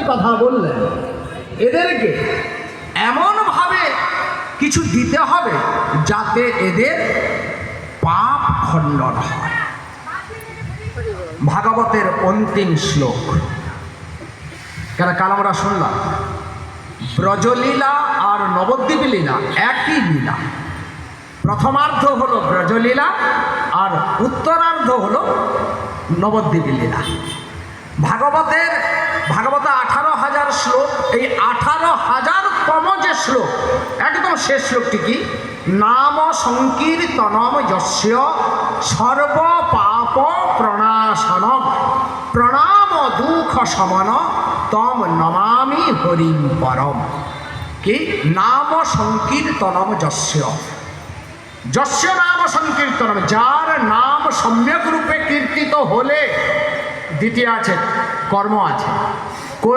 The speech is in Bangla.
কথা বললেন, এদেরকে এমনভাবে কিছু দিতে হবে যাতে এদের পাপ খণ্ডন হয়। ভাগবতের অন্তিম শ্লোক, কেন কাল আমরা শুনলাম ব্রজলীলা আর নবদ্বীপ লীলা একই লীলা। প্রথমার্ধ হলো ব্রজলীলা আর উত্তরার্ধ হলো নবদ্বীপ লীলা। ভাগবত 18,000 শ্লোক, এই 18,000তম যে শ্লোক, একদম শেষ শ্লোকটি কি, নাম সংকীর্তনম যস্য সর্ব পাপ প্রণাশনম প্রণাম দুঃখ শমন তম নমামি হরিম পরম। কি নাম সংকীর্তনম যস্য, যস্য নাম সংকীর্তনম, যার নাম সম্যক রূপে কীর্তিত হলে, দ্বিতীয় আছে কর্ম আছে,